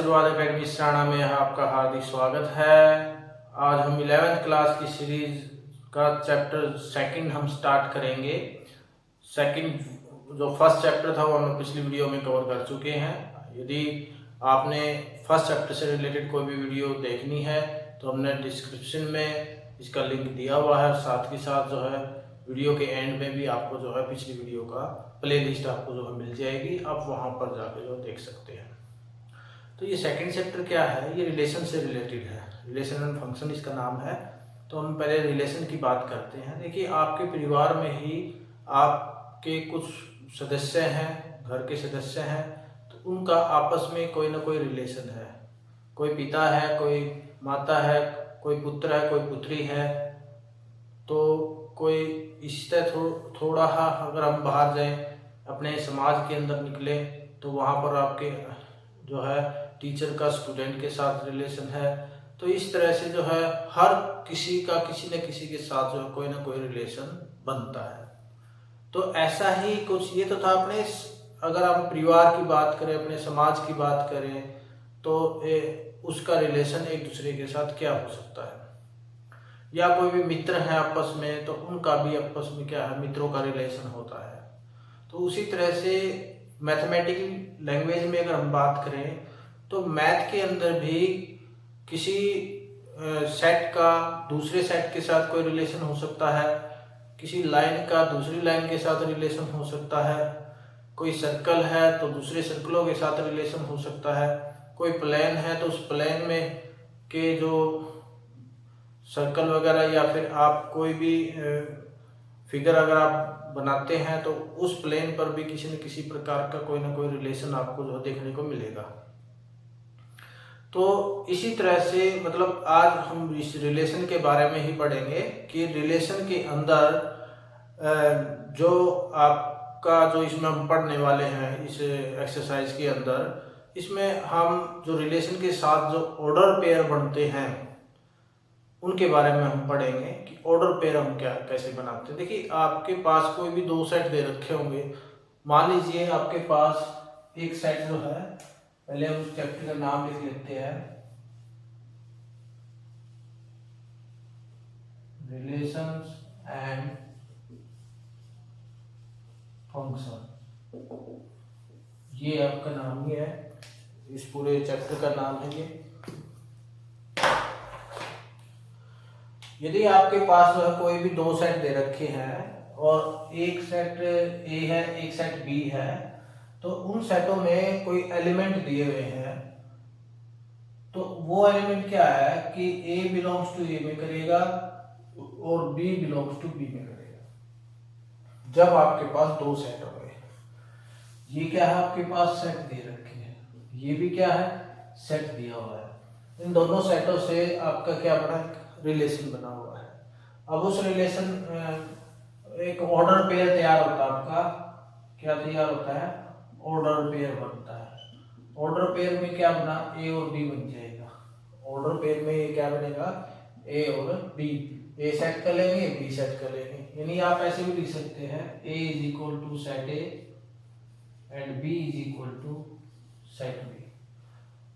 आशीर्वाद एकेडमी सराना में आपका हार्दिक स्वागत है। आज हम 11th क्लास की सीरीज का चैप्टर सेकंड हम स्टार्ट करेंगे। सेकंड जो फर्स्ट चैप्टर था वो हम पिछली वीडियो में कवर कर चुके हैं। यदि आपने फर्स्ट चैप्टर से रिलेटेड कोई भी वीडियो देखनी है तो हमने डिस्क्रिप्शन में इसका लिंक दिया हुआ है। साथ के साथ जो है वीडियो के एंड में भी आपको जो है पिछली वीडियो का प्ले लिस्ट आपको जो है मिल जाएगी, आप वहाँ पर जाके जो देख सकते हैं। तो ये सेकंड चैप्टर क्या है, ये रिलेशन से रिलेटेड है। रिलेशन एंड फंक्शन इसका नाम है। तो हम पहले रिलेशन की बात करते हैं। देखिए, आपके परिवार में ही आपके कुछ सदस्य हैं, घर के सदस्य हैं, तो उनका आपस में कोई ना कोई रिलेशन है। कोई पिता है, कोई माता है, कोई पुत्र है, कोई पुत्री है। तो कोई इस तरह थोड़ा अगर हम बाहर जाएं, अपने समाज के अंदर निकले, तो वहाँ पर आपके जो है टीचर का स्टूडेंट के साथ रिलेशन है। तो इस तरह से जो है हर किसी का किसी न किसी के साथ जो है कोई ना कोई रिलेशन बनता है। तो ऐसा ही कुछ ये तो था अपने, अगर हम परिवार की बात करें, अपने समाज की बात करें, तो उसका रिलेशन एक दूसरे के साथ क्या हो सकता है। या कोई भी मित्र है आपस में, तो उनका भी आपस में क्या है, मित्रों का रिलेशन होता है। तो उसी तरह से मैथमेटिकल लैंग्वेज में अगर हम बात करें, तो मैथ के अंदर भी किसी सेट का दूसरे सेट के साथ कोई रिलेशन हो सकता है, किसी लाइन का दूसरी लाइन के साथ रिलेशन हो सकता है, कोई सर्कल है तो दूसरे सर्कलों के साथ रिलेशन हो सकता है, कोई प्लेन है तो उस प्लेन में के जो सर्कल वगैरह, या फिर आप कोई भी फिगर अगर आप बनाते हैं तो उस प्लेन पर भी किसी न किसी प्रकार का कोई ना कोई रिलेशन आपको जो देखने को मिलेगा। तो इसी तरह से मतलब आज हम इस रिलेशन के बारे में ही पढ़ेंगे कि रिलेशन के अंदर जो आपका जो इसमें हम पढ़ने वाले हैं इस एक्सरसाइज के अंदर, इसमें हम जो रिलेशन के साथ जो ऑर्डर पेयर बनते हैं उनके बारे में हम पढ़ेंगे कि ऑर्डर पेयर हम कैसे बनाते हैं। देखिए, आपके पास कोई भी दो सेट दे रखे होंगे। मान लीजिए आपके पास एक सेट जो है, पहले हम उस चैप्टर का नाम लिख लेते हैं, रिलेशंस एंड फंक्शन। ये आपका नाम ही है, इस पूरे चैप्टर का नाम है ये। यदि आपके पास कोई भी दो सेट दे रखे हैं और एक सेट ए है, एक सेट बी है, तो उन सेटों में कोई एलिमेंट दिए हुए हैं, तो वो एलिमेंट क्या है कि ए बिलोंग्स टू ए में करेगा और बी बिलोंग्स टू बी में करेगा। जब आपके पास दो सेट हो गए, ये क्या है, आपके पास सेट दे रखे हैं, ये भी क्या है, सेट दिया हुआ है। इन दोनों सेटों से आपका क्या बना, रिलेशन बना हुआ है। अब उस रिलेशन एक ऑर्डर पेयर तैयार होता है। आपका क्या तैयार होता है, ऑर्डर पेयर बनता है। ऑर्डर पेयर में क्या बना, ए और बी बन जाएगा। ऑर्डर पेयर में ये क्या बनेगा, ए और बी। ए सेट कर लेंगे, बी सेट कर लेंगे। यानी आप ऐसे भी लिख सकते हैं, A is equal to set A and B is equal to set B.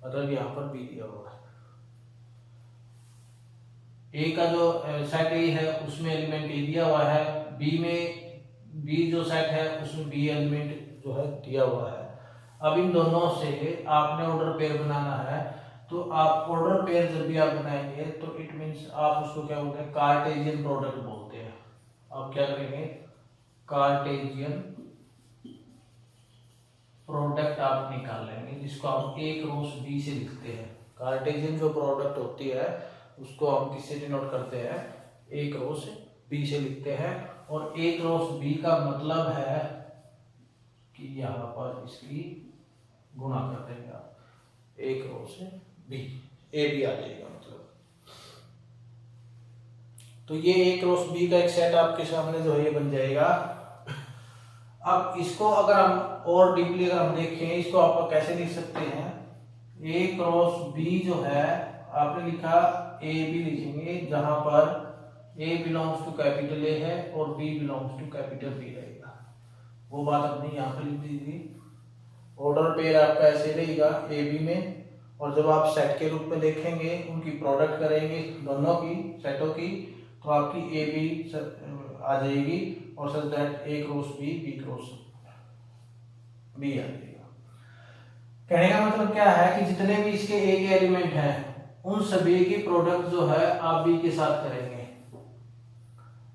मतलब यहाँ पर बी दिया हुआ है। ए का जो सेट ए है उसमें एलिमेंट ए दिया हुआ है, बी में बी जो सेट है उसमें बी एलिमेंट जो है दिया हुआ है। अब इन दोनों से आपने ऑर्डर पेयर बनाना है। तो आप ऑर्डर पेयर जब भी आप बनाएंगे तो इट मीन्स आप उसको क्या बोलते हैं, कार्टेशियन प्रोडक्ट बोलते हैं। आप क्या करेंगे, कार्टेशियन प्रोडक्ट आप निकाल लेंगे, जिसको हम ए क्रॉस बी से लिखते हैं। कार्टेशियन जो प्रोडक्ट होती है उसको हम किससे डिनोट करते हैं, ए क्रॉस बी से लिखते हैं। और ए क्रॉस बी का मतलब है कि यहाँ पर इसकी गुणा कर देंगे आप, ए क्रॉस बी, ए बी आ जाएगा मतलब। तो ये ए क्रॉस बी का एक सेट आपके सामने जो है ये बन जाएगा। अब इसको अगर हम और डीपली अगर हम देखें, इसको आप कैसे लिख सकते हैं, ए क्रॉस बी जो है आपने लिखा ए बी लिखेंगे, जहां पर A belongs to capital A है और B belongs to capital B रहेगा। वो बात अपनी यहाँ पर लिख दीजिए। ऑर्डर पेयर आपका ऐसे रहेगा, ए बी में और जब आप सेट के रूप में देखेंगे, उनकी प्रोडक्ट करेंगे दोनों की सेटों की, तो आपकी ए बी आ जाएगी और such that A cross B, B cross B आ जाएगा। कहने का मतलब क्या है कि जितने भी इसके ए के एलिमेंट हैं उन सभी की प्रोडक्ट जो है आप बी के साथ करेंगे,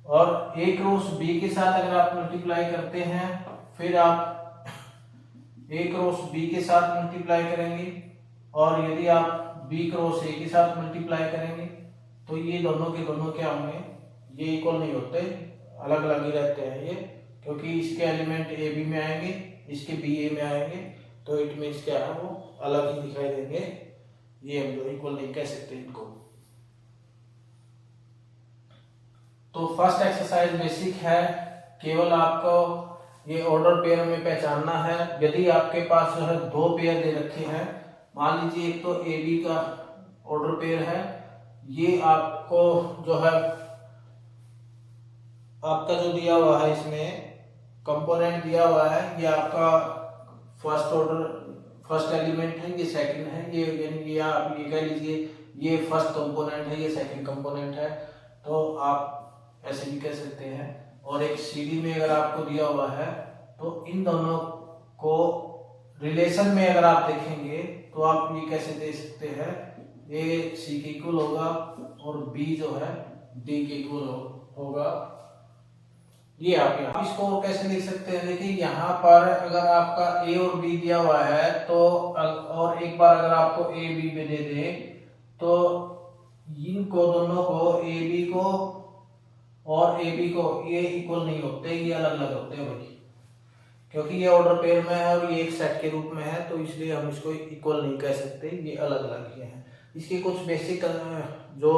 और ए क्रॉस बी के साथ अगर आप मल्टीप्लाई करते हैं फिर आप ए क्रॉस बी के साथ मल्टीप्लाई करेंगे, और यदि आप बी क्रॉस ए के साथ मल्टीप्लाई करेंगे तो ये दोनों के दोनों क्या होंगे, ये इक्वल नहीं होते, अलग अलग ही रहते हैं ये, क्योंकि इसके एलिमेंट ए बी में आएंगे, इसके बी ए में आएंगे, तो इट मीन्स क्या है वो अलग ही दिखाई देंगे, ये हम लोग इक्वल नहीं कह सकते इनको। तो फर्स्ट एक्सरसाइज बेसिक है, केवल आपको ये ऑर्डर पेयर में पहचानना है। यदि आपके पास जो है दो पेयर दे रखे हैं, मान लीजिए एक तो ए बी का ऑर्डर पेयर है, ये आपको जो है आपका जो दिया हुआ है इसमें कंपोनेंट दिया हुआ है, ये आपका फर्स्ट ऑर्डर फर्स्ट एलिमेंट है, ये सेकंड है, ये यानी ये आप ये कह लीजिए ये फर्स्ट कंपोनेंट है, ये सेकंड कंपोनेंट है, तो आप ऐसे भी कह सकते हैं। और एक सीडी में अगर आपको दिया हुआ है तो इन दोनों को रिलेशन में अगर आप देखेंगे तो आप ये कैसे दे सकते हैं, ए सी के इक्वल होगा और बी जो है डी के इक्वल होगा। ये आप यहाँ इसको कैसे लिख सकते हैं, देखिए यहाँ पर अगर आपका ए और बी दिया हुआ है तो और एक बार अगर आपको ए बी में दे दे तो इनको दोनों को ए बी को और ए बी को ये इक्वल नहीं होते, ये अलग अलग होते हैं भाई, क्योंकि ये ऑर्डर पेयर में है और ये एक सेट के रूप में है, तो इसलिए हम इसको इक्वल नहीं कह सकते, ये अलग अलग ये हैं। इसकी कुछ बेसिक जो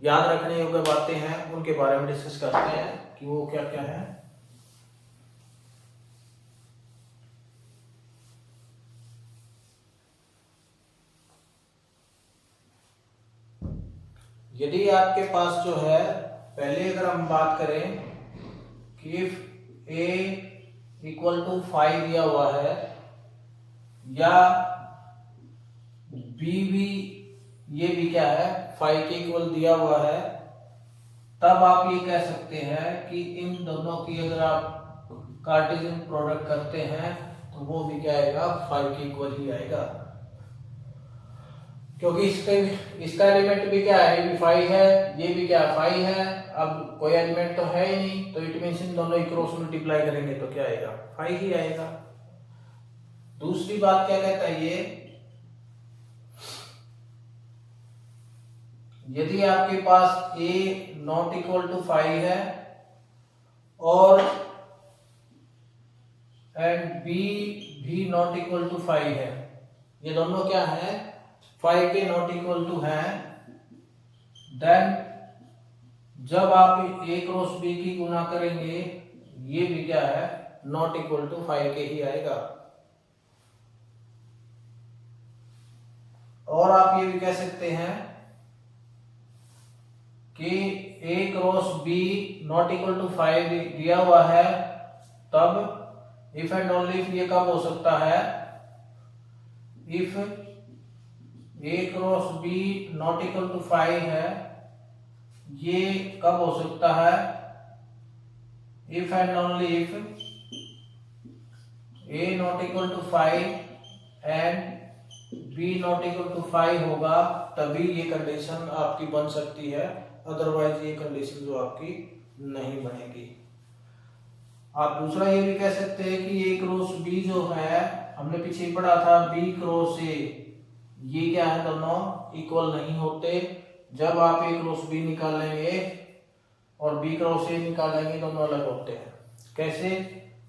याद रखने योग्य बातें हैं उनके बारे में डिस्कस करते हैं कि वो क्या क्या है। यदि आपके पास जो है, पहले अगर हम बात करें कि इफ ए इक्वल टू 5 दिया हुआ है या बी भी ये भी क्या है 5 के इक्वल दिया हुआ है, तब आप ये कह सकते हैं कि इन दोनों की अगर आप कार्टेशियन प्रोडक्ट करते हैं तो वो भी क्या आएगा 5 के इक्वल ही आएगा, क्योंकि इसका एलिमेंट भी क्या है, ये भी 5 है, ये भी क्या 5 है, अब कोई एलिमेंट तो है ही नहीं, तो इट मींस इन दोनों क्रॉस मल्टीप्लाई करेंगे तो क्या आएगा 5 ही आएगा। दूसरी बात क्या कहता है ये, यदि आपके पास a नॉट इक्वल टू 5 है और एंड b भी नॉट इक्वल टू 5 है, ये दोनों क्या है 5 के नॉट इक्वल टू है, देन जब आप a क्रॉस b की गुना करेंगे ये भी क्या है नॉट इक्वल टू 5 के ही आएगा। और आप ये भी कह सकते हैं कि a cross b not equal to 5 दिया हुआ है, तब इफ एंड ओनली इफ ये कब हो सकता है, if a cross b not equal to 5 है, ये कब हो सकता है, if and only if a not equal to 5 and b not equal to 5 होगा, तभी ये कंडीशन आपकी बन सकती है, अदरवाइज ये कंडीशन जो आपकी नहीं बनेगी। आप दूसरा ये भी कह सकते हैं कि a क्रॉस b जो है, हमने पीछे पढ़ा था b क्रॉस a, ये क्या है दोनों इक्वल नहीं होते, जब आप a क्रॉस b निकालेंगे और b क्रॉस a निकालेंगे दोनों अलग होते हैं। कैसे,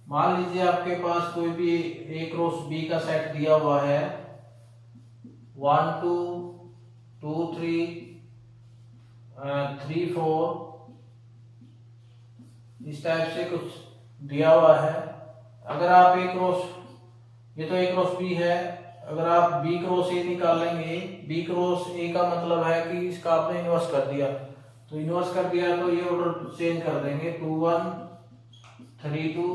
मान लीजिए आपके पास कोई भी a क्रॉस b का सेट दिया हुआ है 1 2 2 3 3 4 इस टाइप से कुछ दिया हुआ है, अगर आप a क्रॉस, ये तो a क्रॉस b है, अगर आप b क्रॉस a निकालेंगे, b क्रॉस a का मतलब है कि इसका आपने इन्वर्स कर दिया, तो इन्वर्स कर दिया तो ये ऑर्डर चेंज कर देंगे 2 1 3 2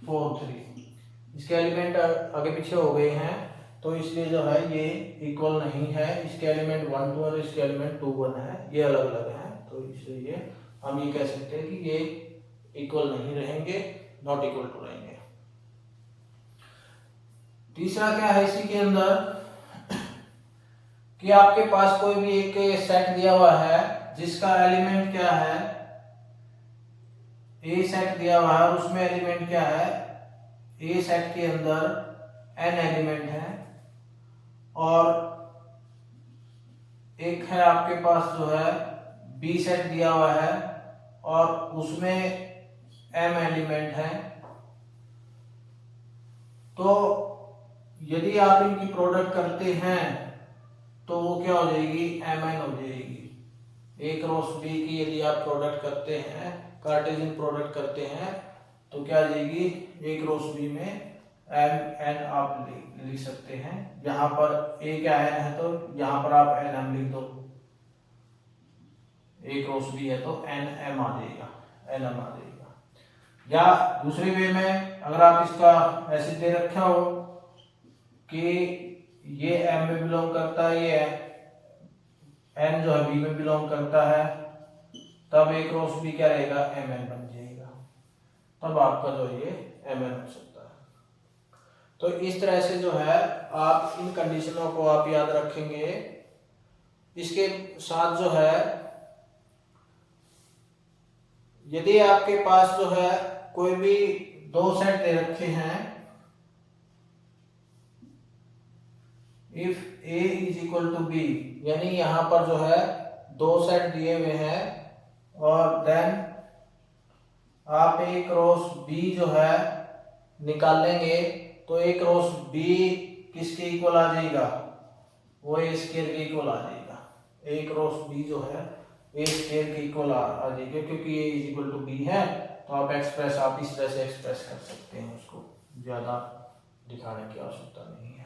4 3, इसके एलिमेंट आगे पीछे हो गए हैं, तो इसलिए जो है ये इक्वल नहीं है, इसके एलिमेंट 1 2 और इसके एलिमेंट 2 1 है, ये अलग अलग है। तो इसलिए हम ये कह सकते हैं कि ये इक्वल नहीं रहेंगे, नॉट इक्वल टू रहेंगे। तीसरा क्या है इसी के अंदर कि आपके पास कोई भी एक सेट दिया हुआ है जिसका एलिमेंट क्या है, ए सेट दिया हुआ है और उसमें एलिमेंट क्या है, ए सेट के अंदर n एलिमेंट है और एक है आपके पास जो है बी सेट दिया हुआ है और उसमें m एलिमेंट है। तो यदि आप इनकी प्रोडक्ट करते हैं तो वो क्या हो जाएगी, mn हो जाएगी। ए क्रॉस बी की यदि आप प्रोडक्ट करते हैं, कार्टेशियन प्रोडक्ट करते हैं, तो क्या आ जाएगी, ए क्रॉस बी में mn आप लिख सकते हैं। यहाँ पर ए क्या n है तो यहाँ पर आप nm लिख दो, ए क्रॉस बी है तो nm आ जाएगा, nm आ जाएगा। या दूसरे वे में अगर आप इसका ऐसे दे रखा हो कि ये m में बिलोंग करता है, ये n जो है b में बिलोंग करता है, तब ए क्रॉस बी क्या रहेगा, mn बन जाएगा। तब आपका जो ये mn हो सकता है। तो इस तरह से जो है आप इन कंडीशनों को आप याद रखेंगे। इसके साथ जो है यदि आपके पास जो है कोई भी दो सेट दे रखे हैं, if a is equal to B, यानी यहां पर जो है दो सेट दिए हुए हैं और देन आप a क्रॉस b जो है निकालेंगे तो a क्रॉस b किसके इक्वल आ जाएगा, वो a स्क्वायर के इक्वल आ जाएगा। a क्रॉस b जो है a स्क्वायर के इक्वल आ जाएगा, क्योंकि a is equal to b है। तो आप इस तरह से एक्सप्रेस कर सकते हैं, उसको ज्यादा दिखाने की आवश्यकता नहीं है।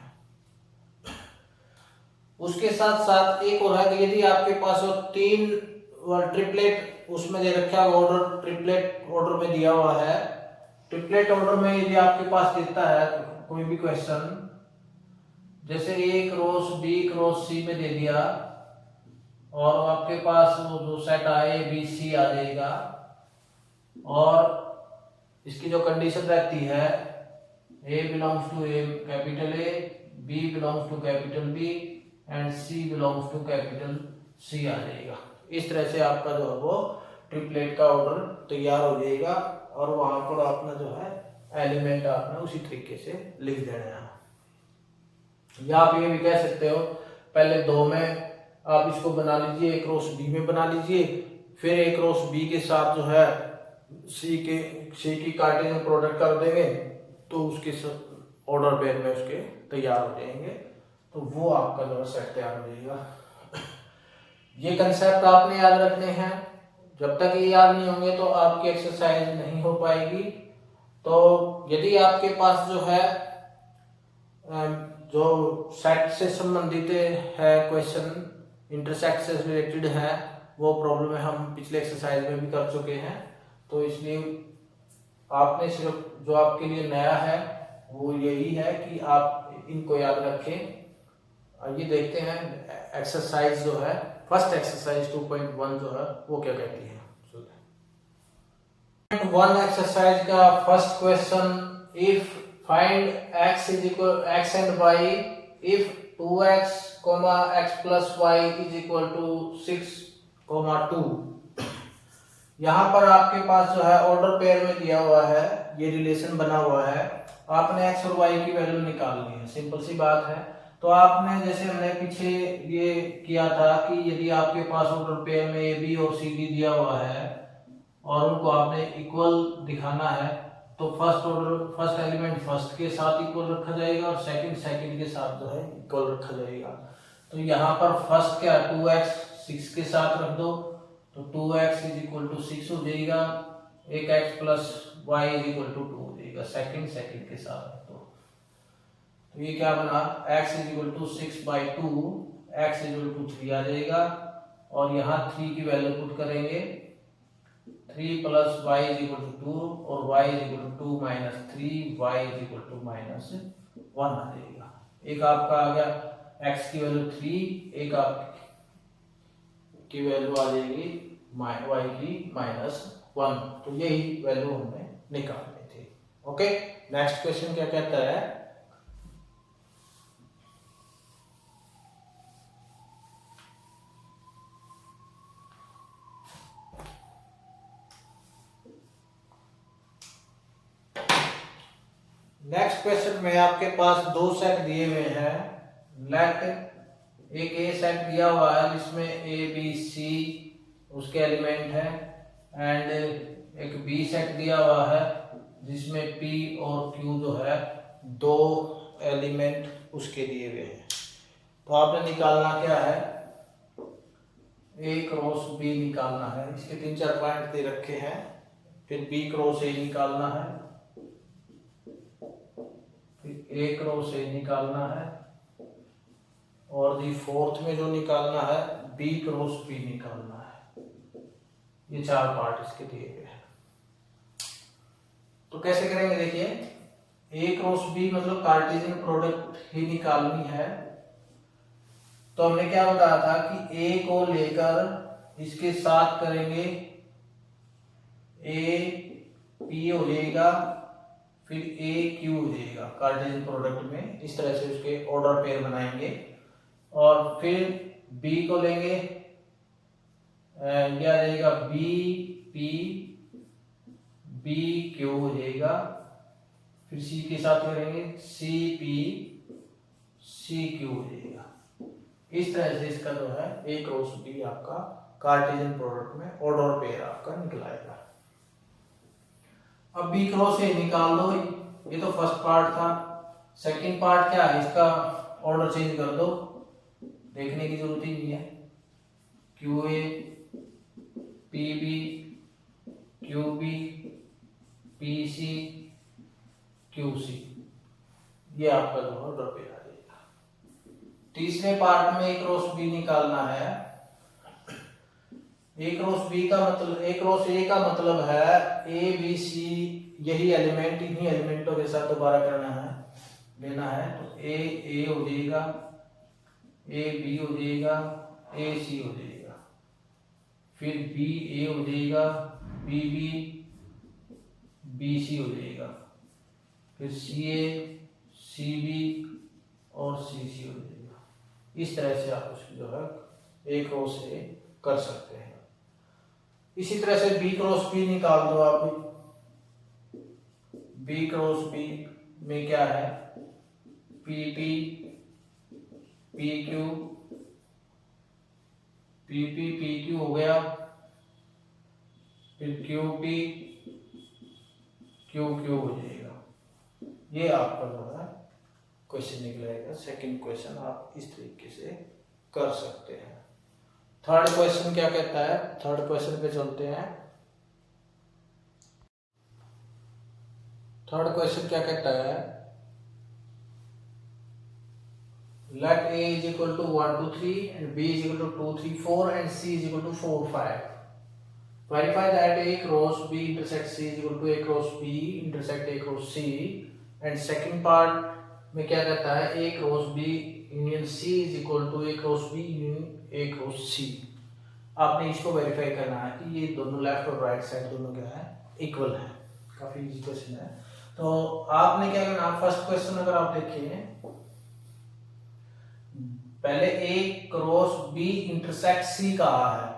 उसके साथ साथ एक और है कि यदि आपके पास वो तीन ट्रिपलेट उसमें दे रखा है, ऑर्डर ट्रिपलेट ऑर्डर में दिया हुआ है, ट्रिपलेट ऑर्डर में यदि आपके पास देता है कोई भी क्वेश्चन, जैसे ए क्रॉस बी क्रॉस सी में दे दिया और आपके पास वो जो सेट आए बी सी आ जाएगा और इसकी जो कंडीशन रहती है A belongs to A capital A, B belongs to capital B and C belongs to capital C आ जाएगा। इस तरह से आपका जो है वो ट्रिपलेट का ऑर्डर तैयार हो जाएगा और वहां पर आपने जो है एलिमेंट आपने उसी तरीके से लिख देना है। या आप ये भी कह सकते हो पहले दो में आप इसको बना लीजिए, ए क्रॉस बी में बना लीजिए, फिर ए क्रॉस बी के साथ जो है सी की कार्टेशियन प्रोडक्ट कर देंगे तो उसके ऑर्डर पेयर में उसके तैयार हो जाएंगे। तो वो आपका जो है सेट तैयार हो जाएगा। ये कंसेप्ट आपने याद रखने हैं। जब तक ये याद नहीं होंगे तो आपकी एक्सरसाइज नहीं हो पाएगी। तो यदि आपके पास जो है जो सेट से संबंधित है क्वेश्चन, इंटरसेक्ट से रिलेटेड है, वो प्रॉब्लम हम पिछले एक्सरसाइज में भी कर चुके हैं। तो इसलिए आपने सिर्फ जो आपके लिए नया है वो यही है कि आप इनको याद रखें। ये देखते हैं एक्सरसाइज जो है फर्स्ट एक्सरसाइज 2.1 जो है वो क्या कहती है। 1 एक्सरसाइज का first question, if find x is equal x एंड y if 2x, x plus y is equal to 6, 2। यहाँ पर आपके पास जो है ऑर्डर पेयर में दिया हुआ है, ये रिलेशन बना हुआ है, आपने x और y की वैल्यू निकालनी है। सिंपल सी बात है। तो आपने जैसे हमने पीछे ये किया था कि यदि आपके पास ऑर्डर पेयर में ए बी और सी डी दिया हुआ है और उनको आपने इक्वल दिखाना है तो फर्स्ट एलिमेंट फर्स्ट के साथ इक्वल रखा जाएगा और सेकंड के साथ जो है इक्वल रखा जाएगा। तो यहाँ पर फर्स्ट क्या 2x 6 के साथ रख दो तो 2x इज इक्वल टू 6 हो जाएगा, एक x plus y is equal to 2 हो जाएगा। सेकंड के साथ रख दो तो ये क्या बना, x is equal to 6/2, x is equal to 3 आ जाएगा और यहाँ 3 की वैल्यू पुट करेंगे, 3 plus y is equal to 2 और y is equal to 2 minus 3, y is equal to -1 आ जाएगा। एक आपका आ गया x की वैल्यू 3, एक आपकी वैल्यू आ जाएगी y की -1। तो यही वैल्यू हमें निकालनी थी। ओके, नेक्स्ट क्वेश्चन क्या कहता है, नेक्स्ट क्वेश्चन में आपके पास दो सेट दिए हुए हैं। लेट एक ए सेट दिया हुआ है जिसमें ए बी सी उसके एलिमेंट है, एंड एक बी सेट दिया हुआ है जिसमें पी और क्यू जो है दो एलिमेंट उसके दिए हुए हैं। तो आपने निकालना क्या है, ए क्रॉस बी निकालना है। इसके 3-4 पॉइंट दे रखे हैं। फिर बी क्रॉस ए निकालना है, फिर ए क्रॉस ए निकालना है, और दी फोर्थ में जो निकालना है बी क्रॉस बी निकालना है। ये 4 पार्ट इसके दिए हुए हैं। तो कैसे करेंगे, देखिए ए क्रॉस बी मतलब कार्टेशियन प्रोडक्ट ही निकालनी है। तो हमने क्या बताया था कि ए को लेकर इसके साथ करेंगे, ए पी हो जाएगा, फिर ए क्यू हो जाएगा कार्टेशियन प्रोडक्ट में। इस तरह से उसके ऑर्डर पेयर बनाएंगे, और फिर बी को लेंगे, यह आ जाएगा बी पी बी क्यू हो जाएगा। फिर सी के साथ करेंगे सी पी सी क्यू हो जाएगा। इस तरह से इसका जो है ए क्रॉस बी आपका कार्टेशियन प्रोडक्ट में ऑर्डर पेयर आपका निकलाएगा। अब बी क्रॉस ए निकाल दो, ये तो फर्स्ट पार्ट था। सेकंड पार्ट क्या है, इसका ऑर्डर चेंज कर दो, देखने की जरूरत ही नहीं है। Q A P B Q B P C Q C, ये आपका जो ऑर्डर पेयर आ जाएगा। तीसरे पार्ट में ए क्रॉस बी निकालना है। ए क्रॉस बी का मतलब, ए क्रॉस ए का मतलब है ए बी सी, यही एलिमेंट इन्हीं एलिमेंटों के साथ दोबारा करना है, लेना है। तो ए हो जाएगा, ए बी हो जाएगा, ए सी हो जाएगा, फिर बी ए हो जाएगा, बी बी बी सी हो जाएगा, फिर सी ए सी बी और सी सी हो जाएगा। इस तरह से आप उसकी जो है ए क्रॉस ए कर सकते हैं। इसी तरह से बी क्रॉस बी निकाल दो आप। बी क्रॉस बी में क्या है, P P P Q P P P Q हो गया, फिर क्यू पी क्यू क्यू हो जाएगा। ये आपका जो है क्वेश्चन निकलेगा। सेकंड क्वेश्चन आप इस तरीके से कर सकते हैं। थर्ड क्वेश्चन क्या कहता है, थर्ड क्वेश्चन पे चलते हैं। थर्ड क्वेश्चन क्या कहता है, let a is equal to 1 2 3 and b is equal to 2 3 4 and c is equal to 4 5. Verify that a cross b intersect c is equal to a cross b intersect a cross c. And second part में क्या कहता है, a cross b union c is equal to a cross b union a cross c. आपने इसको verify करना है कि ये दोनों लेफ्ट और राइट साइड दोनों क्या है, इक्वल है। काफी इजी क्वेश्चन है। तो आपने क्या करना, फर्स्ट क्वेश्चन अगर आप देखिए, पहले ए क्रॉस बी इंटरसेक्ट सी कहा है,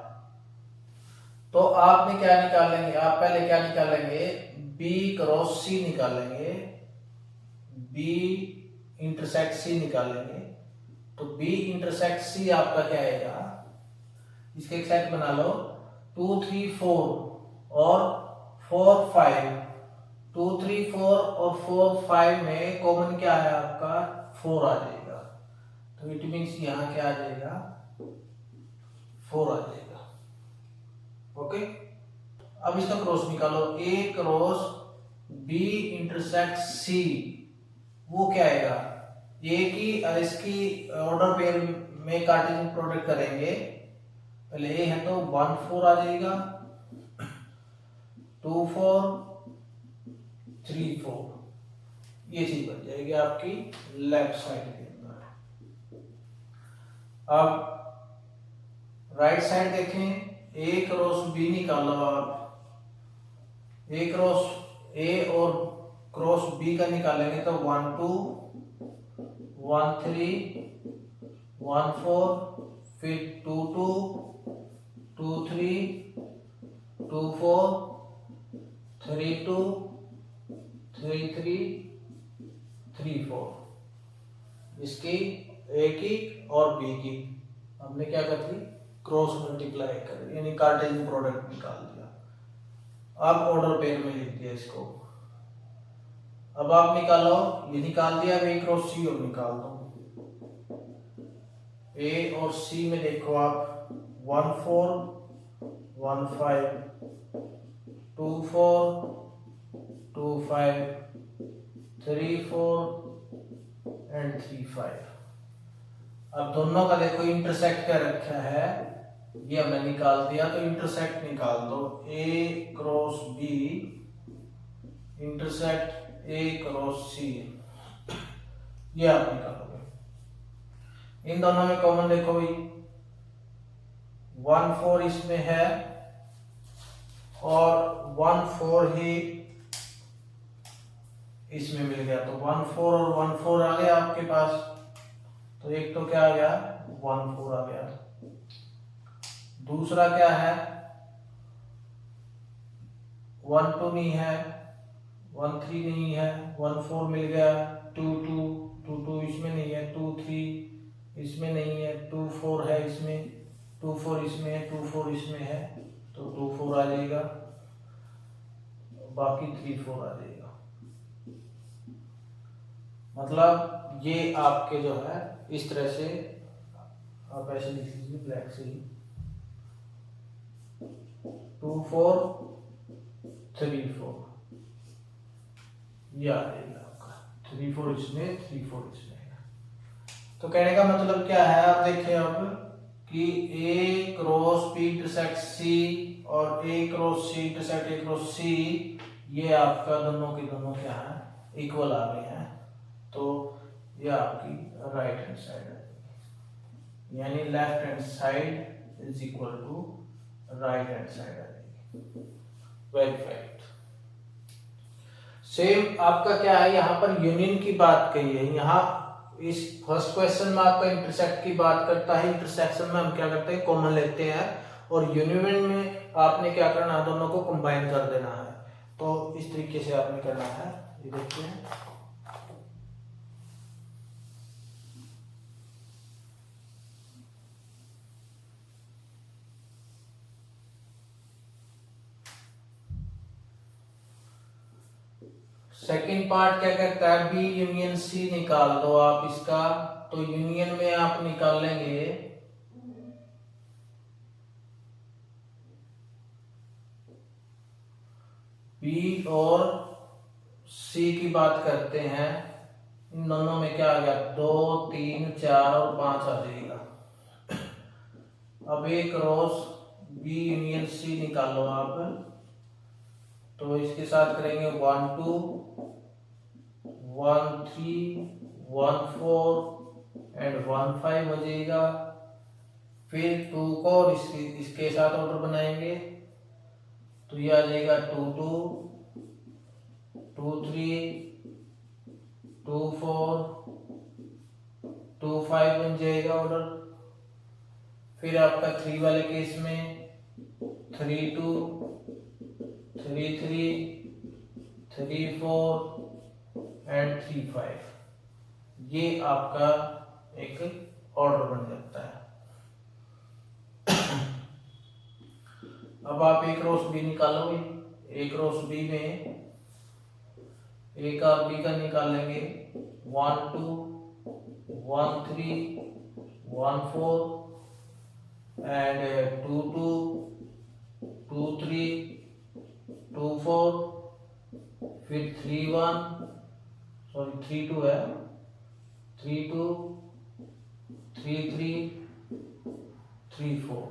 तो आपने क्या निकालेंगे, आप पहले क्या निकालेंगे, बी क्रॉस सी निकालेंगे, बी इंटरसेक्ट सी निकालेंगे। तो बी इंटरसेक्ट सी आपका क्या आएगा, इसके एक सेट बना लो, 2 3 4 और 4 5। 2 3 4 और 4 5 में कॉमन क्या है आपका, 4 आ जाएगा। तो इट मीन्स यहाँ क्या आ जाएगा, 4 आ जाएगा। ओके, अब इसका क्रॉस निकालो, ए क्रॉस बी इंटरसेक्ट सी, वो क्या आएगा, ए की इसकी ऑर्डर पेयर में कार्टेशियन प्रोडक्ट करेंगे। पहले ए है तो 1 4 आ जाएगा, 2 4 3 4, ये चीज बन जाएगी आपकी लेफ्ट साइड के अंदर। अब राइट साइड देखें, ए क्रॉस बी निकालो आप, ए क्रॉस ए और क्रॉस बी का निकालेंगे तो 1 2 1 3 1 4, फिर 2 2 2 3 2 4 3 2 3 3 3 4, इसकी ए की और बी की हमने क्या कर दी, क्रॉस मल्टीप्लाई कर, यानी कार्टेशियन प्रोडक्ट निकाल दिया। अब ऑर्डर पेयर में लिख दिया इसको। अब आप निकालो, ये निकाल दिया, अब ए क्रॉस सी और निकाल दो। ए और सी में देखो आप 1 4 1 5 2 4 2 5 3 4 एंड 3 5। अब दोनों का देखो इंटरसेक्ट क्या रखा है, ये हमने निकाल दिया, तो इंटरसेक्ट निकाल दो। A cross B intersect A cross C, ये आप निकालोगे। इन दोनों में कॉमन देखो भाई 1 4 इसमें है और 1 4 ही इसमें मिल गया, तो 1 4 और 1 4 आ गया आपके पास। तो एक तो क्या आ गया, 1 4 आ गया। दूसरा क्या है, 1 2 नहीं है, 1 3 नहीं है, 1 4 मिल गया, 2 2 2 2 इसमें नहीं है, 2 3 इसमें नहीं है, 2 4 है इसमें, 2 4 इसमें है, 2 4 इसमें है, तो 2 4 आ जाएगा, बाकी 3 4 आ जाएगा। मतलब ये आपके जो है इस तरह से आप ऐसे लिख लीजिए ब्लैक से ही, 2 4 3 4, ये आ जाएगा आपका 3 4 इसमें 3 4 इसमें है। तो कहने का मतलब क्या है, आप देखिए अब कि A cross P intersect C और A cross C intersect A cross C, ये आपका दोनों के दोनों क्या है, इक्वल आ गए हैं। तो ये आपकी राइट हैंड साइड है, यानी left hand side is equal to right hand side आ जाएगी। वेरीफाइड। सेम आपका क्या है, यहाँ पर यूनियन की बात कही है। यहाँ इस फर्स्ट क्वेश्चन में आपका इंटरसेक्ट की बात करता है, इंटरसेक्शन में हम क्या करते हैं, कॉमन लेते हैं, और यूनियन में आपने क्या करना है, दोनों को कंबाइन कर देना है। तो इस तरीके से आपने करना है, ये देखिए सेकंड पार्ट क्या कहता है, बी यूनियन सी निकाल दो आप इसका। तो यूनियन में आप निकालेंगे बी और सी की बात करते हैं, इन दोनों में क्या आ गया, 2 3 4 और 5 आ जाएगा। अब A cross B union C निकालो आप, तो इसके साथ करेंगे 1 2 1 3 1 4 एंड 1 5 हो जाएगा। फिर 2 को और इसके साथ ऑर्डर बनाएंगे, तो ये आ जाएगा 2 2 2 3 2 4 2 5 बन जाएगा ऑर्डर। फिर आपका 3 वाले केस में 3 2 3 3 3 4 एंड 3 5, ये आपका एक ऑर्डर बन जाता है। अब आप ए क्रॉस बी निकालोगे, ए क्रॉस बी में ए का बी का निकालेंगे 1 2 1 3 1 4 एंड 2 2 2 3 2 4, फिर 3 1 सॉरी 3 2 है, 3 2 3 3 3 4।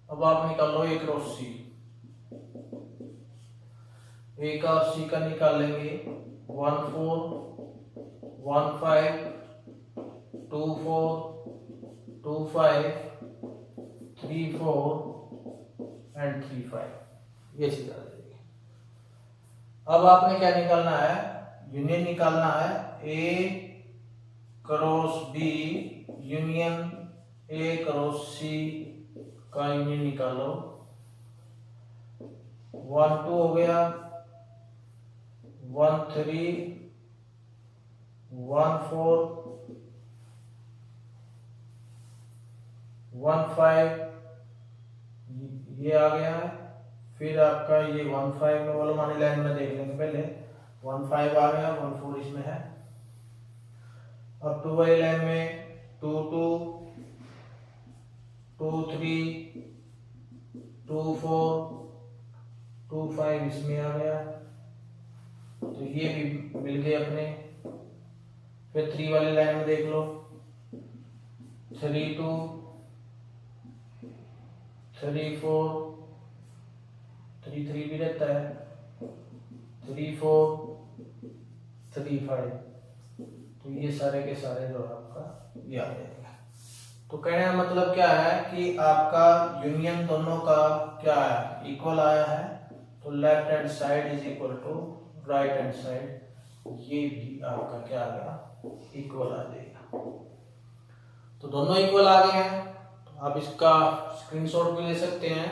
अब आप निकाल लो ए क्रॉस सी, ए का और सी का निकालेंगे 1 4 1 5 2 4 2 5 3 4 एंड 3 5, ये चीज आ जाएगी। अब आपने क्या निकालना है, यूनियन निकालना है, A cross B union A cross C का यूनियन निकालो। 1 2 हो गया, 1 3 1 4 1 5, ये आ गया है। फिर आपका ये 1 5 में वाला मानी लाइन में देख लेंगे पहले। 1 5 आ गया, 1 4 इसमें है। अब 2 वाली लाइन में 2 2 2 3 2 4 2 5 इसमें आ गया, तो ये भी मिल गए अपने। फिर 3 वाली लाइन में देख लो, 3 2 3 4 3 3 भी रहता है, 3 4 3 5, तो ये सारे के सारे जो है आपका ये आ जाएगा। तो कहने का मतलब क्या है कि आपका यूनियन दोनों का क्या है, इक्वल आया है। तो left hand side is equal to right hand side, ये भी आपका क्या आ गया, इक्वल आ जाएगा। तो दोनों इक्वल आ गए हैं, तो आप इसका स्क्रीनशॉट भी ले सकते हैं।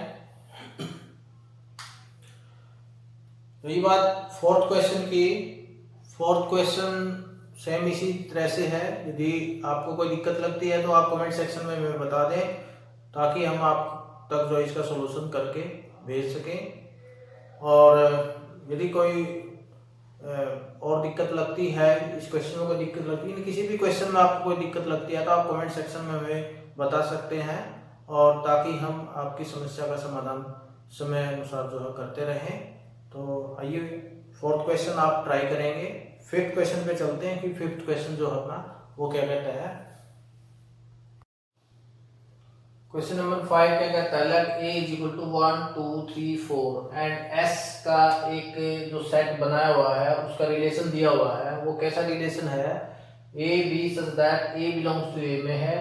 तो ये बात फोर्थ क्वेश्चन की। फोर्थ क्वेश्चन सेम इसी तरह से है। यदि आपको कोई दिक्कत लगती है तो आप कमेंट सेक्शन में हमें बता दें, ताकि हम आप तक जो इसका सॉल्यूशन करके भेज सकें। और यदि कोई और दिक्कत लगती है, इस क्वेश्चन में कोई दिक्कत लगती है, किसी भी क्वेश्चन में आपको कोई दिक्कत लगती है, तो आप कमेंट सेक्शन में हमें बता सकते हैं, और ताकि हम आपकी समस्या का समाधान समय अनुसार जो है करते रहें। तो आइए फोर्थ क्वेश्चन आप ट्राई करेंगे। फिफ्थ क्वेश्चन पे चलते हैं कि फिफ्थ क्वेश्चन जो है अपना वो क्या कहता है। क्वेश्चन नंबर 5 क्या कहता है, let a is equal to 1 2 3 4 and s का एक जो सेट बनाया हुआ है उसका रिलेशन दिया हुआ है। वो कैसा रिलेशन है, a b such that a belongs to a में है,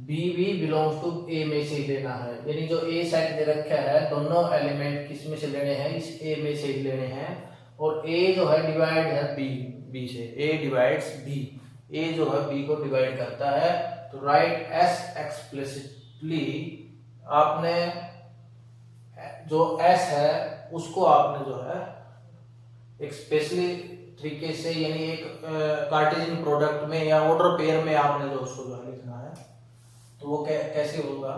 b भी बिलोंग्स टू a में से लेना है। यानी जो a सेट दे रखा है, दोनों एलिमेंट किस में से लेने हैं, इस a में से ही लेने हैं। और a जो है डिवाइड है b से, a डिवाइड्स b, a जो है b को डिवाइड करता है। तो राइट s एक्सप्लिसिटली, आपने जो s है उसको आपने जो है एक स्पेशली तरीके से, यानी एक कार्टेशियन प्रोडक्ट में या ऑर्डर पेयर में आपने जो उसको जो है लिखना है। तो वो कैसे होगा,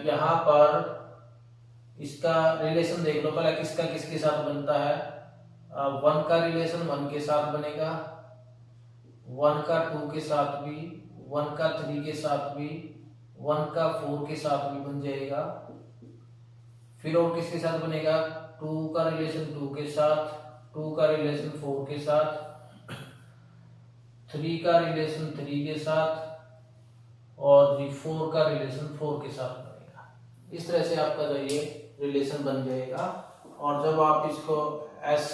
यहाँ पर इसका रिलेशन देख लो पहले, किसका किसके साथ बनता है। 1 का रिलेशन 1 के साथ बनेगा, 1 का 2 के साथ भी, 1 का 3 के साथ भी, 1 का 4 के साथ भी बन जाएगा। फिर और किसके साथ बनेगा, 2 का रिलेशन 2 के साथ, 2 का रिलेशन 4 के साथ, 3 का रिलेशन 3 के साथ, और 4 का रिलेशन 4 के साथ बनेगा। इस तरह से आपका जो ये रिलेशन बन जाएगा। और जब आप इसको एस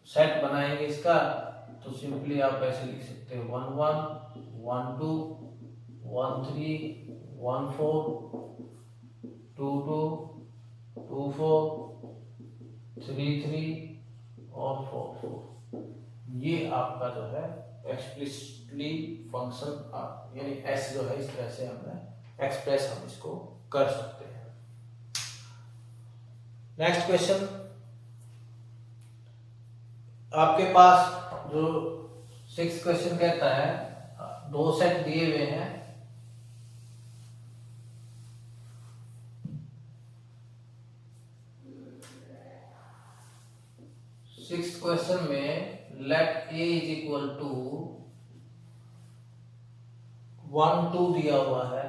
सेट बनाएंगे इसका, तो सिंपली आप ऐसे लिख सकते हो 1 1 1 2 1 3 1 4 2 2 2 4 3 3 और 4 4। ये आपका जो है एक्सप्लिसिटली फंक्शन, यानी एस जो है इस तरह से हमें एक्सप्रेस हम इसको कर सकते हैं। नेक्स्ट क्वेश्चन, आपके पास जो 6th क्वेश्चन कहता है, 2 सेट दिए हुए हैं। सिक्स्थ क्वेश्चन में let a is equal to 1 2 दिया हुआ है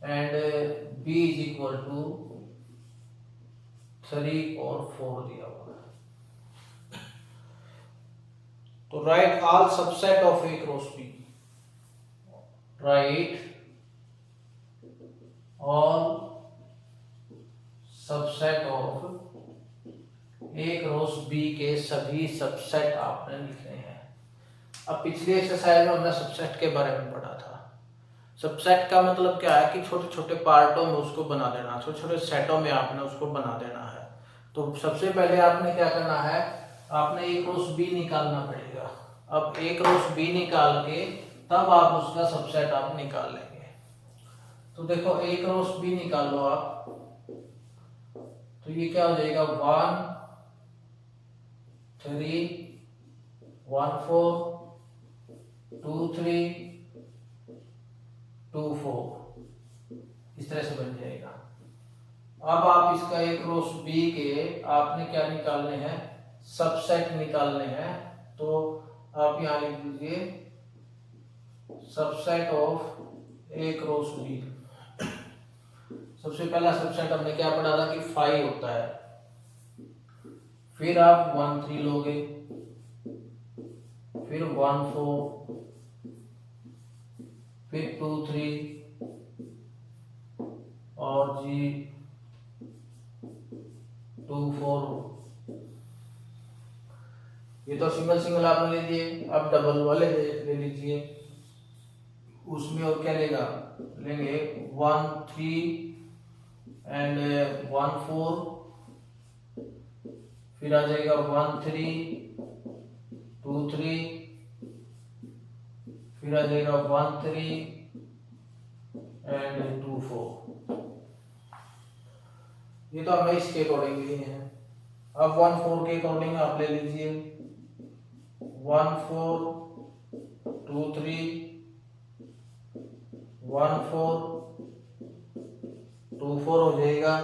and b is equal to 3 और 4 दिया हुआ है। तो write all subset of a cross b, write all subset of A cross B के सभी सबसेट आपने लिखने हैं। अब पिछली एक्सरसाइज में हमने सबसेट के बारे में पढ़ा था। सबसेट का मतलब क्या है कि छोटे छोटे पार्टों में उसको बना देना, छोटे छोटे सेटों में आपने उसको बना देना है। तो सबसे पहले आपने क्या करना है, आपने ए क्रॉस बी निकालना पड़ेगा। अब ए क्रॉस बी निकाल के तब आप उसका सबसेट आप निकाल लेंगे। तो देखो ए क्रॉस बी निकाल लो आप, तो ये क्या हो जाएगा 1 3 1 4 2 3 2 4, इस तरह से बन जाएगा। अब आप इसका ए क्रॉस बी के आपने क्या निकालने हैं, सबसेट निकालने हैं। तो आप यहाँ लिख दीजिए subset of A cross B. सबसे पहला सबसेट हमने क्या पढ़ा था कि 5 होता है, फिर आप 1 3 लोगे, फिर 1 4, फिर 2 3 और जी 2 4। ये तो सिंगल सिंगल आपने ले लिए। अब डबल वाले ले लीजिए, उसमें और क्या लेगा, लेंगे 1 3 एंड 1 4, फिर आ जाएगा 1 3 2 3, फिर आ जाएगा 1 3 एंड 2 4। ये तो हमें इसके अकॉर्डिंग लिए हैं। अब 1 4 के अकॉर्डिंग आप ले लीजिए 1 4 2 3 1 4 2 4 हो जाएगा।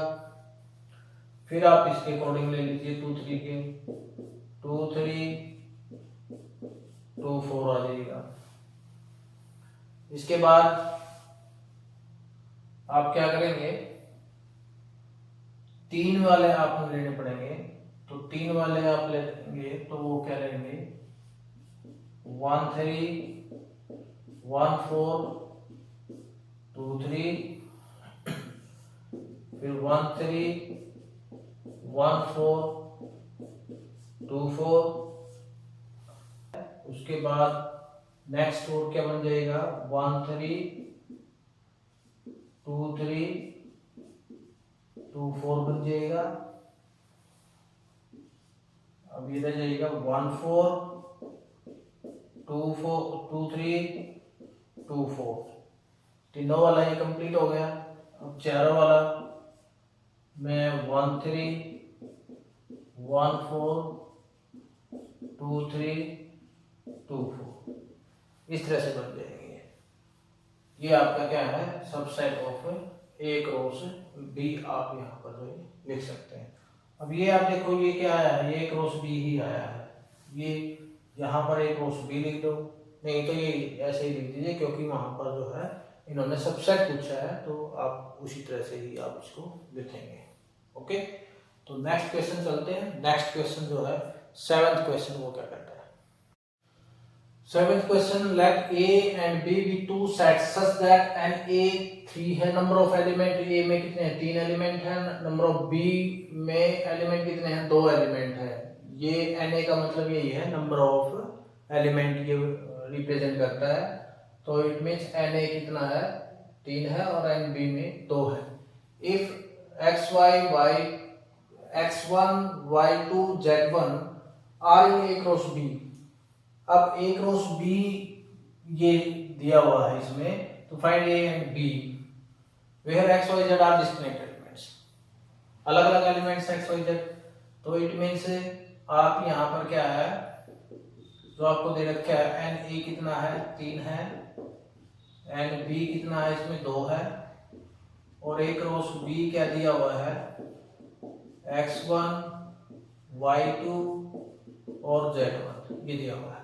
फिर आप इसके अकॉर्डिंग ले लीजिए 2 3 के 2 3 2 4 आ जाएगा। इसके बाद आप क्या करेंगे, 3 वाले आपको लेने पड़ेंगे। तो 3 वाले आप लेंगे तो वो क्या लेंगे 1 3 1 4 2 3, फिर 1 3 1 4 2 4। उसके बाद नेक्स्ट वर्ड क्या बन जाएगा 1 3 2 3 2 4 बन जाएगा। अब ये रह जाएगा 1 4 2 4 2 3 2 4। तीनों वाला ये कंप्लीट हो गया। अब चारों वाला में 1 3 1 4 2 3 2 4, इस तरह से बन जाएंगे। ये आपका क्या है subset of A cross B, आप यहाँ पर जो लिख सकते हैं। अब ये आप देखो ये क्या आया है, ये क्रॉस बी ही आया है। ये यहाँ पर ए क्रॉस बी लिख दो, नहीं तो ये ऐसे ही लिख दीजिए क्योंकि वहां पर जो है इन्होंने सबसेट पूछा है, तो आप उसी तरह से ही आप इसको लिखेंगे। ओके, तो नेक्स्ट क्वेश्चन चलते हैं। नेक्स्ट क्वेश्चन जो है 7th क्वेश्चन, वो क्या कहता है। 7th question, let A and B be two sets such that N A 3 है। नंबर ऑफ एलिमेंट ए में कितने हैं, 3 एलिमेंट हैं। नंबर ऑफ बी में एलिमेंट कितने हैं, 2 एलिमेंट हैं। ये एन ए का मतलब यही है, नंबर ऑफ एलिमेंट ये रिप्रेजेंट करता है। तो इट मीन्स एन ए कितना है 3 है और एन बी में 2 है। If X Y Y x1 y2 z1 are in A cross B. अब ए क्रॉस बी ये दिया हुआ है इसमें, तो find A and B where X Y Z are discrete elements, अलग अलग एलिमेंट्स एक्स वाई जेड। तो इट मीन्स आप यहाँ पर क्या है जो आपको दे रखा है, एन ए कितना है 3 है, एन बी कितना है इसमें 2 है, और ए क्रॉस बी क्या दिया हुआ है x1 y2 और z1 ये दिया हुआ है।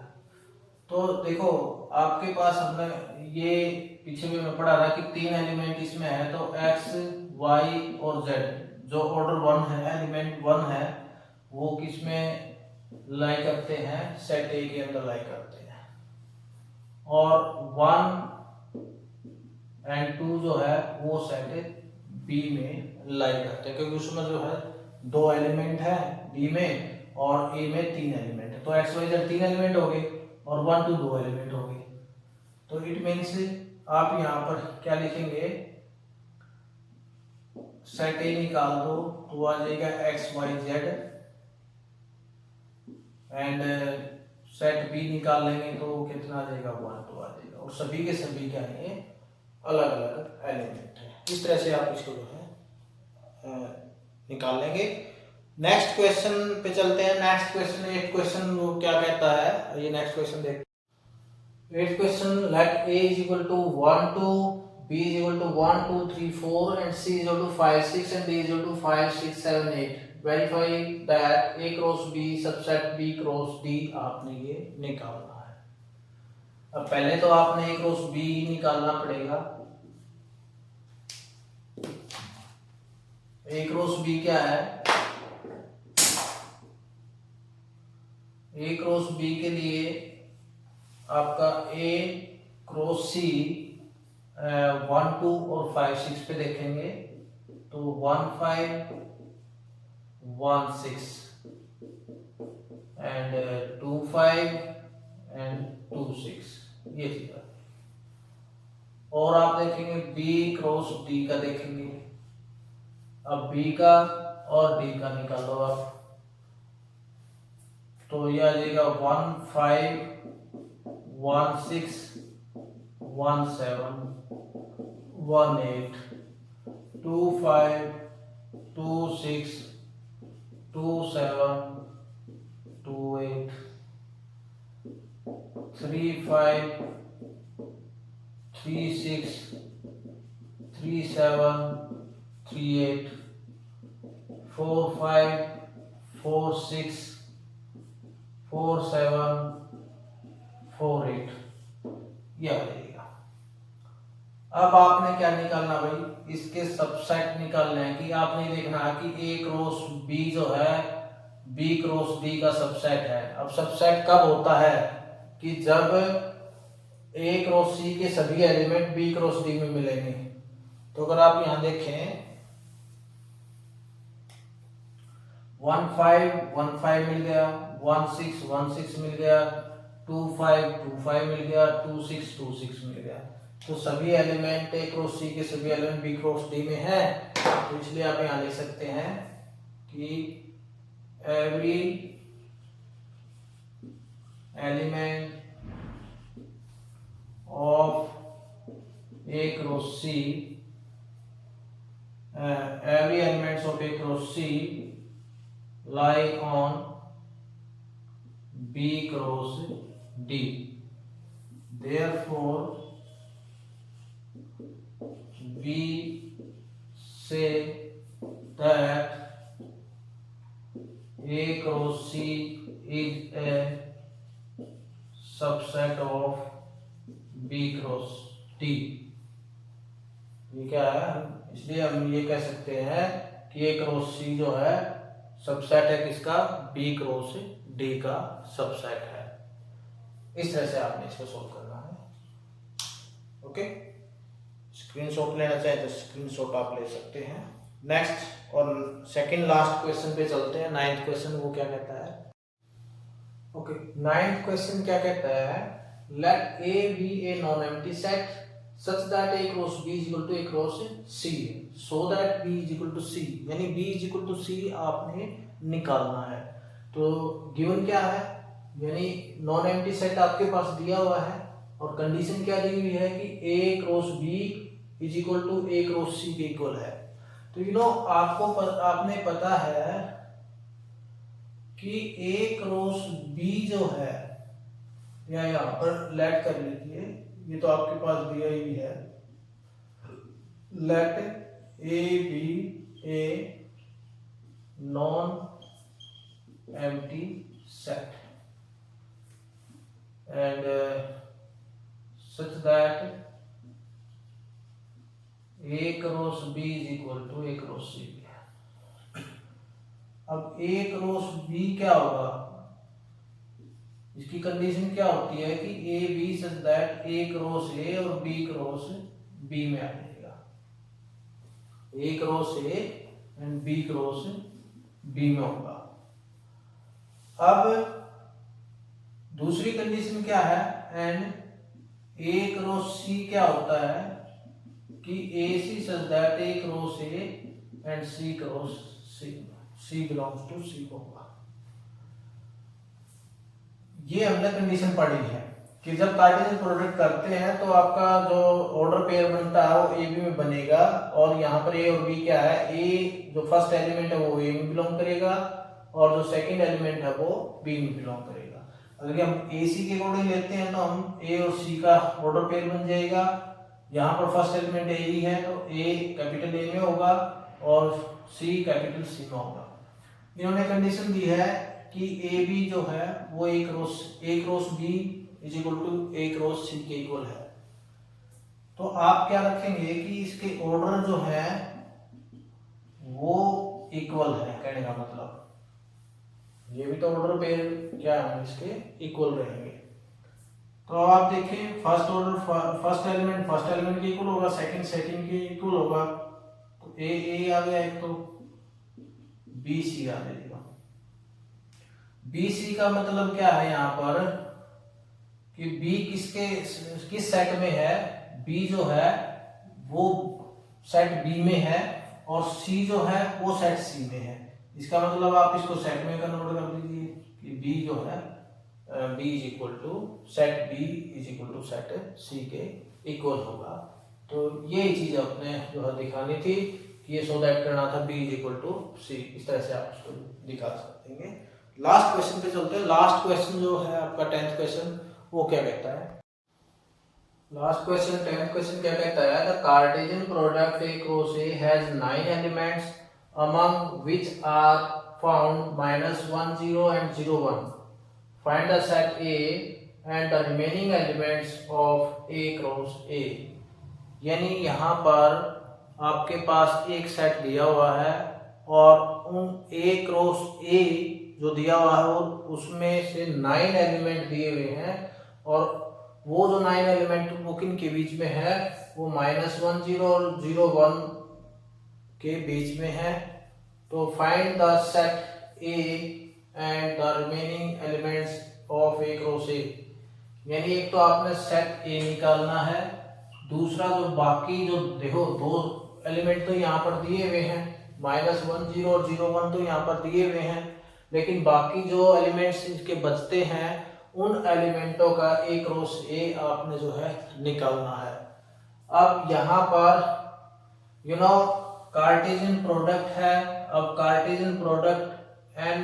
तो देखो आपके पास हमने ये पीछे भी मैं पढ़ा था कि 3 एलिमेंट इसमें है, तो x y और z जो ऑर्डर 1 है, एलिमेंट 1 है, वो किस में लाई करते हैं, सेट ए के अंदर लाई करते हैं। और 1 एंड 2 जो है वो सेट बी में लाई करते हैं, क्योंकि उसमें जो है 2 एलिमेंट है बी में और ए में 3 एलिमेंट है, तो एक्स वाई जेड 3 एलिमेंट हो गए और 1 2 2 एलिमेंट हो गए। तो इट मीन्स आप यहाँ पर क्या लिखेंगे, सेट ए निकाल दो तो आ जाएगा X Y Z, and set B निकाल लेंगे तो कितना आ जाएगा 1 2 आ जाएगा, और सभी के सभी क्या है अलग अलग एलिमेंट है। इस तरह से आप इसको जो है निकाल लेंगे। नेक्स्ट क्वेश्चन पे चलते हैं। नेक्स्ट क्वेश्चन, एक क्वेश्चन वो क्या कहता है, ये नेक्स्ट क्वेश्चन देखते हैं। Eight question, let a is equal to 1 2, b is equal to 1 2 3 4 and c is equal to 5 6 and d is equal to 5 6 7 8. Verify that a cross b subset b cross d आपने ये निकालना है। अब पहले तो आपने a cross b निकालना पड़ेगा। a cross b क्या है, a क्रॉस b के लिए आपका a क्रॉस c 1 2 और 5 6 पे देखेंगे तो 1 5 1 6 एंड 2 5 एंड 2 6 ये चीज। और आप देखेंगे b क्रॉस d का देखेंगे। अब b का और d का निकालो आप, तो यह आ जाएगा 1 5 1 6 1 7 1 8 2 5 2 6 2 7 2 8 3 5 3 6 3 7 3 8 4 5 4 6 4 7 4 8 ये आ जाएगा। अब आपने क्या निकालना भाई, इसके सबसेट निकालने हैं कि आपने देखना है कि a क्रॉस b जो है b क्रॉस d का सबसेट है। अब सबसेट कब होता है कि जब a क्रॉस c के सभी एलिमेंट b क्रॉस d में मिलेंगे। तो अगर आप यहां देखें 1 5 1 5 मिल गया, 1 6 1 6 मिल गया, 2 5 2 5 मिल गया, 2 6 2 6 मिल गया। तो सभी एलिमेंट ए क्रॉस सी के सभी एलिमेंट बी क्रॉस डी में है। तो इसलिए आप यहाँ लिख सकते हैं कि every element of A cross C, every elements of A cross C lie on B cross D. Therefore, we say that A cross C is a subset of B cross D. ये क्या है, इसलिए हम ये कह सकते हैं कि A क्रॉस C जो है सबसेट है किसका, B क्रॉस D का सबसेट है। इस तरह से आपने इसको सॉल्व करना है। ओके, स्क्रीनशॉट लेना चाहे तो स्क्रीनशॉट आप ले सकते हैं। नेक्स्ट और सेकंड लास्ट क्वेश्चन पे चलते हैं। 9th क्वेश्चन वो क्या कहता है। ओके, 9th क्वेश्चन क्या कहता है, let A be a non-empty set such that A cross B is equal to A cross C so that B is equal to C, यानी B is equal to C आपने निकालना है। तो given क्या है, यानी नॉन एम्प्टी सेट आपके पास दिया हुआ है और कंडीशन क्या दी हुई है कि A cross B is equal to A cross C के इक्वल है। तो आपने पता है कि A क्रॉस B जो है, या यहाँ पर लेट कर लीजिए, ये तो आपके पास दिया ही है, let A B a non empty set and such that A cross B is equal to A cross C। अब A क्रॉस B क्या होगा, इसकी कंडीशन क्या होती है कि A B such that A cross A और बी क्रॉस बी में आ जाएगा। A cross A and B cross B में होगा। अब दूसरी कंडीशन क्या है, एंड ए क्रॉस सी क्या होता है कि A C such that A cross A and C cross C, C belongs to C होगा। ये हमने कंडीशन पढ़ी है कि जब कार्टेशियन प्रोडक्ट करते हैं तो आपका जो ऑर्डर पेयर बनता है वो ए बी में बनेगा, और यहाँ पर ए और बी क्या है, ए जो फर्स्ट एलिमेंट है वो ए में बिलोंग करेगा और जो सेकंड एलिमेंट है वो बी में बिलोंग करेगा। अगर हम ए सी के अकॉर्डिंग लेते हैं तो हम ए और सी का ऑर्डर पेयर बन जाएगा। यहाँ पर फर्स्ट एलिमेंट ए ही है तो ए कैपिटल ए में होगा और सी कैपिटल सी में होगा। इन्होंने कंडीशन दी है कि ए बी जो है वो A cross B is equal to A cross C के इक्वल है। तो आप क्या रखेंगे कि इसके ऑर्डर जो है वो इक्वल है, कहने का मतलब ये भी तो ऑर्डर पेयर क्या है, इसके इक्वल रहेंगे। तो अब आप देखें फर्स्ट एलिमेंट के इक्वल होगा, सेकंड के इक्वल होगा, तो ए आ गया एक, तो बी सी आ जाएगा। बी सी का मतलब क्या है यहाँ पर कि बी किस सेट में है, बी जो है वो सेट बी में है और सी जो है वो सेट सी में है। इसका मतलब आप इसको सेट में कन्वर्ट कर दीजिए कि बी जो है B is equal to set B is equal to set C के इक्वल होगा। तो ये चीज अपने जो है दिखानी थी कि ये सो दैट करना था बी इज इक्वल टू सी, इस तरह से आप उसको दिखा सकते हैं। लास्ट क्वेश्चन पे चलते हैं। लास्ट क्वेश्चन जो है आपका 10th क्वेश्चन, वो क्या कहता है, लास्ट क्वेश्चन 10th क्वेश्चन क्या कहता है, the Cartesian product A cross A has 9 elements among which are found -1 0 and 0 1. Find the set A and the remaining elements of A cross A. यानी यहाँ पर आपके पास एक सेट दिया हुआ है और उन A क्रॉस A जो दिया हुआ है वो उसमें से 9 एलिमेंट दिए हुए हैं, और वो जो 9 एलिमेंट वो किन के बीच में है, वो -1 0 और 0 1 के बीच में है। तो find the set A and the remaining elements of A cross ए। यानी एक तो आपने सेट ए निकालना है, दूसरा जो बाकी जो देखो दो एलिमेंट तो यहाँ पर दिए हुए हैं, -1 0 और 0 1 तो यहाँ पर दिए हुए हैं, लेकिन बाकी जो एलिमेंट्स इसके बचते हैं उन एलिमेंटों का ए क्रॉस ए आपने जो है निकालना है। अब यहाँ पर कार्टेशियन प्रोडक्ट है। अब Cartesian product N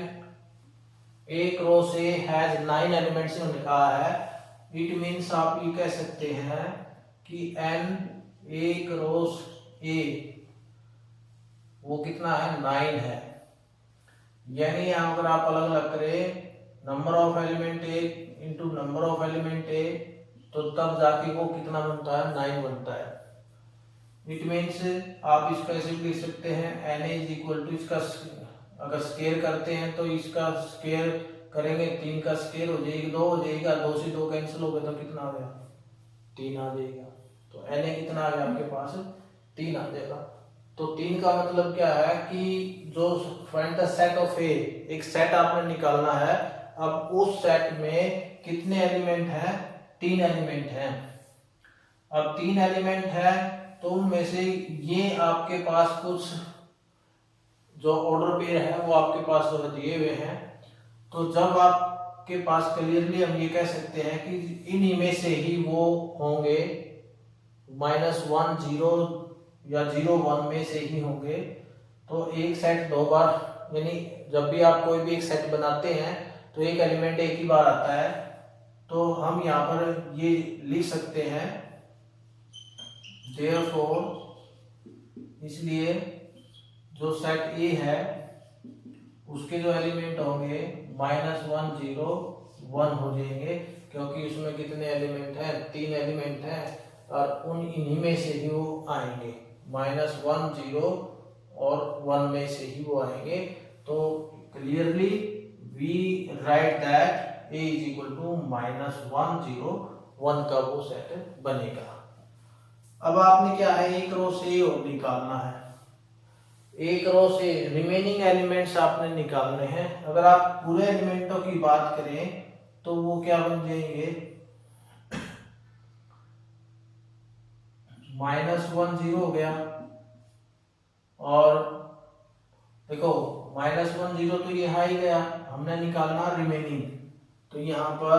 A cross A has 9 elements में लिखा है, इट मीन्स आप ये कह सकते हैं कि एन ए क्रॉस ए वो कितना है, 9 है। यानी यहाँ अगर आप अलग अलग करें number of element A into number of element A, तो तब जाके वो कितना बनता है, 9 बनता है। इट मीन्स आप इसको ऐसे लिख सकते हैं एन इज इक्वल टू, इसका अगर स्केयर करते हैं तो इसका स्केयर करेंगे 3 का स्केयर हो जाएगा 2 हो जाएगा, 2 से 2 कैंसिल हो गया तो कितना आ गया, 3 आ जाएगा। तो एन ए कितना आ गया आपके पास, 3 आ जाएगा। तो 3 का मतलब क्या है कि जो फाइंड द सेट ऑफ ए, एक सेट आपने निकालना है। अब उस सेट में कितने एलिमेंट हैं, 3 एलिमेंट हैं। अब 3 एलिमेंट है तो उनमें से ये आपके पास कुछ जो ऑर्डर पेयर है वो आपके पास जो दिए हुए हैं। तो जब आपके पास क्लियरली हम ये कह सकते हैं कि इन्हीं में से ही वो होंगे, -1 0 या 0 1 में से ही होंगे। तो एक सेट 2 बार, यानी जब भी आप कोई भी एक सेट बनाते हैं तो एक एलिमेंट एक ही बार आता है। तो हम यहाँ पर ये लिख सकते हैं therefore, इसलिए जो सेट ए है उसके जो एलिमेंट होंगे -1 0 1 हो जाएंगे, क्योंकि उसमें कितने एलिमेंट हैं, 3 एलिमेंट हैं और उन इन्हीं में से ही वो आएंगे, -1 0 और 1 में से ही वो आएंगे। तो clearly we write that A is equal to -1 0 1 का वो सेट बनेगा। अब आपने क्या है, ए क्रॉस ए और निकालना है। एक रो से रिमेनिंग एलिमेंट्स आपने निकालने हैं। अगर आप पूरे एलिमेंटों की बात करें तो वो क्या बन जाएंगे, -1 0 हो गया, और देखो -1 0 तो ये हाई गया, हमने निकालना रिमेनिंग। तो यहाँ पर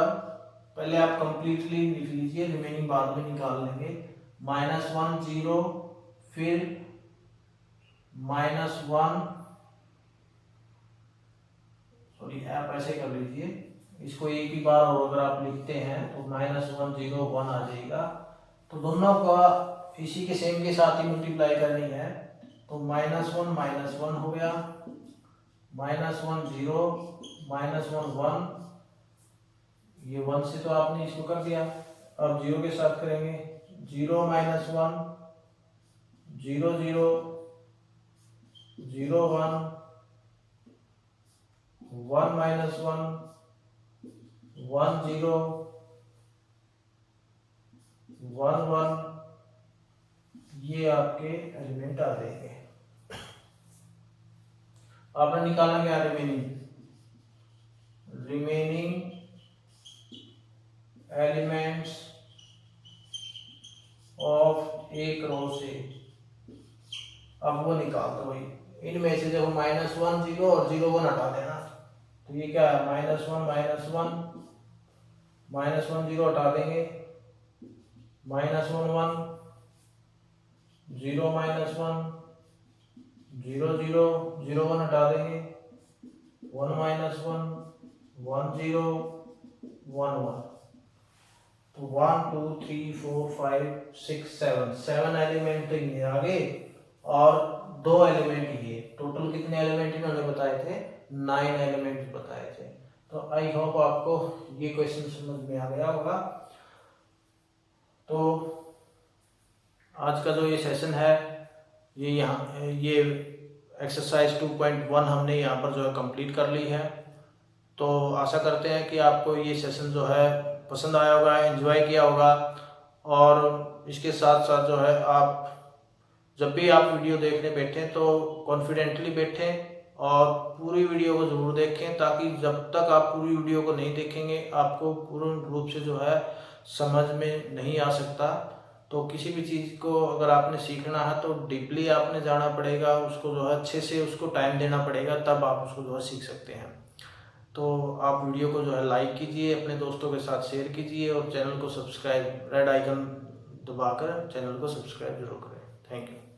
पहले आप कंप्लीटली लिख लीजिए, रिमेनिंग बाद में निकाल लेंगे। -1 0, फिर -1, सॉरी आप ऐसे कर लीजिए, इसको एक ही बार और अगर आप लिखते हैं तो -1 0 1 आ जाएगा। तो दोनों का इसी के सेम के साथ ही मल्टीप्लाई करनी है। तो -1 -1 हो गया, -1 0, -1 1, ये 1 से तो आपने इसको कर दिया। अब 0 के साथ करेंगे, 0 -1 0 0 0 1 1 -1 1 0 1 1, ये आपके एलिमेंट आ जाएंगे। आपने निकालना क्या, रिमेनिंग एलिमेंट्स ऑफ एक रो से। अब वो निकाल दो भाई, इनमें से देखो -1 0 और 0 1 हटा देना। तो ये क्या है, -1 -1 0 हटा देंगे, -1 1 0 -1 0 0 0 1 हटा देंगे, 1 -1 1 0 1 1। तो 1 2 3 4 5 6 7 एलिमेंट तो ये आ गए, और 2 एलिमेंट ये। टोटल कितने एलिमेंट इन्होंने बताए थे, 9 एलिमेंट बताए थे। तो आई होप आपको ये क्वेश्चन समझ में आ गया होगा। तो आज का जो ये सेशन है, ये एक्सरसाइज 2.1 हमने यहाँ पर जो है कंप्लीट कर ली है। तो आशा करते हैं कि आपको ये सेशन जो है पसंद आया होगा, एंजॉय किया होगा, और इसके साथ साथ जो है आप जब भी आप वीडियो देखने बैठें तो कॉन्फिडेंटली बैठें और पूरी वीडियो को ज़रूर देखें, ताकि जब तक आप पूरी वीडियो को नहीं देखेंगे आपको पूर्ण रूप से जो है समझ में नहीं आ सकता। तो किसी भी चीज़ को अगर आपने सीखना है तो डीपली आपने जाना पड़ेगा, उसको जो है अच्छे से उसको टाइम देना पड़ेगा, तब आप उसको जो है सीख सकते हैं। तो आप वीडियो को जो है लाइक कीजिए, अपने दोस्तों के साथ शेयर कीजिए, और चैनल को सब्सक्राइब, रेड आइकन दबाकर चैनल को सब्सक्राइब जरूर करें। Thank you.